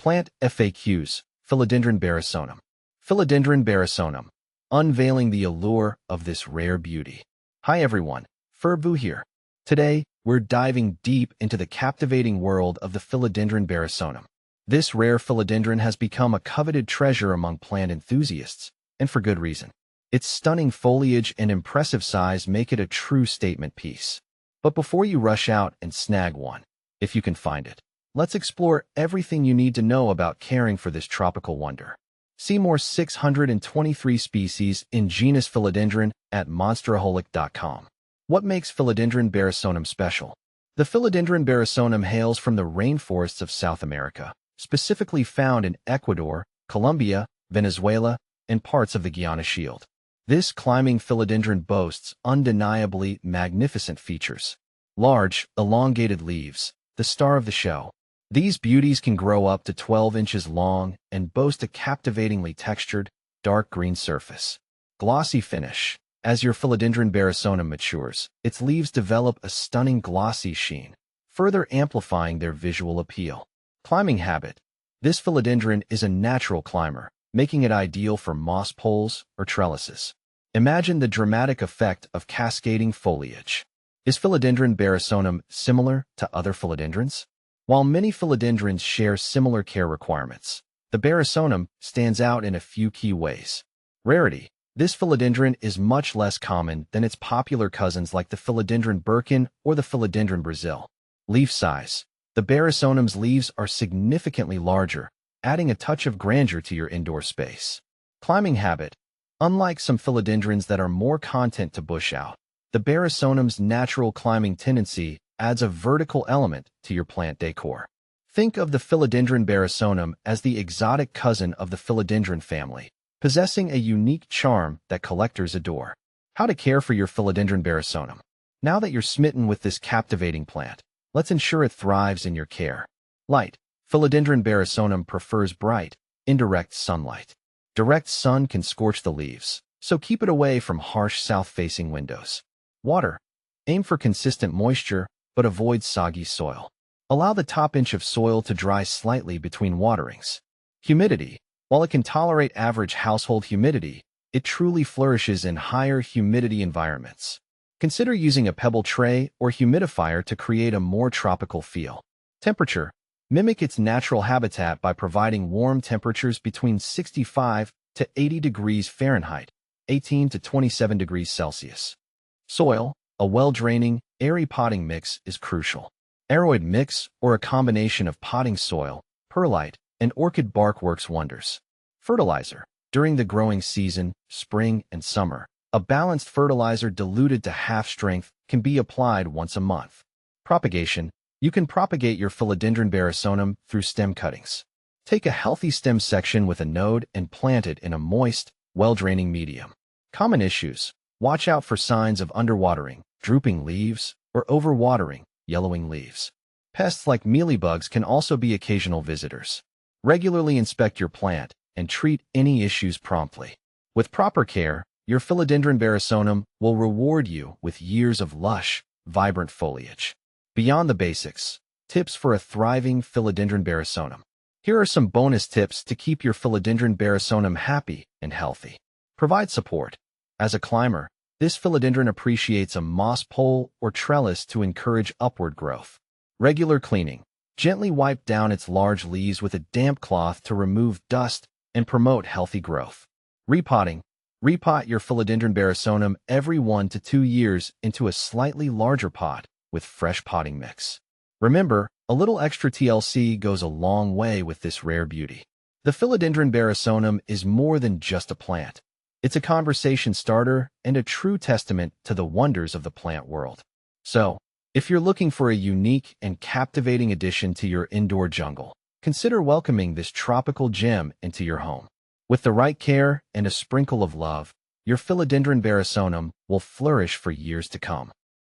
Plant FAQs, Philodendron Barrosoanum. Philodendron Barrosoanum, unveiling the allure of this rare beauty. Hi everyone, Furbu here. Today, we're diving deep into the captivating world of the Philodendron Barrosoanum. This rare philodendron has become a coveted treasure among plant enthusiasts, and for good reason. Its stunning foliage and impressive size make it a true statement piece. But before you rush out and snag one, if you can find it, let's explore everything you need to know about caring for this tropical wonder. See more 623 species in genus Philodendron at monsteraholic.com. What makes Philodendron Barrosoanum special? The Philodendron Barrosoanum hails from the rainforests of South America, specifically found in Ecuador, Colombia, Venezuela, and parts of the Guiana Shield. This climbing philodendron boasts undeniably magnificent features. Large, elongated leaves, the star of the show. These beauties can grow up to 12 inches long and boast a captivatingly textured, dark green surface. Glossy finish. As your Philodendron Barrosoanum matures, its leaves develop a stunning glossy sheen, further amplifying their visual appeal. Climbing habit. This philodendron is a natural climber, making it ideal for moss poles or trellises. Imagine the dramatic effect of cascading foliage. Is Philodendron Barrosoanum similar to other philodendrons? While many philodendrons share similar care requirements, the Barrosoanum stands out in a few key ways. Rarity. This philodendron is much less common than its popular cousins like the Philodendron Birkin or the Philodendron Brazil. Leaf size. The Barrosoanum's leaves are significantly larger, adding a touch of grandeur to your indoor space. Climbing habit. Unlike some philodendrons that are more content to bush out, the Barrosoanum's natural climbing tendency adds a vertical element to your plant decor. Think of the Philodendron Barrosoanum as the exotic cousin of the philodendron family, possessing a unique charm that collectors adore. How to care for your Philodendron Barrosoanum. Now that you're smitten with this captivating plant, let's ensure it thrives in your care. Light. Philodendron Barrosoanum prefers bright, indirect sunlight. Direct sun can scorch the leaves, so keep it away from harsh south-facing windows. Water. Aim for consistent moisture, but avoid soggy soil. Allow the top inch of soil to dry slightly between waterings. Humidity. While it can tolerate average household humidity, it truly flourishes in higher humidity environments. Consider using a pebble tray or humidifier to create a more tropical feel. Temperature. Mimic its natural habitat by providing warm temperatures between 65 to 80 degrees Fahrenheit, 18 to 27 degrees Celsius. Soil. A well-draining, airy potting mix is crucial. Aroid mix, or a combination of potting soil, perlite, and orchid bark works wonders. Fertilizer. During the growing season, spring and summer, a balanced fertilizer diluted to half strength can be applied once a month. Propagation. You can propagate your Philodendron Barrosoanum through stem cuttings. Take a healthy stem section with a node and plant it in a moist, well-draining medium. Common issues. Watch out for signs of underwatering, drooping leaves, or overwatering, yellowing leaves. Pests like mealybugs can also be occasional visitors. Regularly inspect your plant and treat any issues promptly. With proper care, your Philodendron Barrosoanum will reward you with years of lush, vibrant foliage. Beyond the basics, tips for a thriving Philodendron Barrosoanum. Here are some bonus tips to keep your Philodendron Barrosoanum happy and healthy. Provide support. As a climber, this philodendron appreciates a moss pole or trellis to encourage upward growth. Regular cleaning. Gently wipe down its large leaves with a damp cloth to remove dust and promote healthy growth. Repotting. Repot your Philodendron Barrosoanum every 1 to 2 years into a slightly larger pot with fresh potting mix. Remember, a little extra TLC goes a long way with this rare beauty. The Philodendron Barrosoanum is more than just a plant. It's a conversation starter and a true testament to the wonders of the plant world. So, if you're looking for a unique and captivating addition to your indoor jungle, consider welcoming this tropical gem into your home. With the right care and a sprinkle of love, your Philodendron Barrosoanum will flourish for years to come.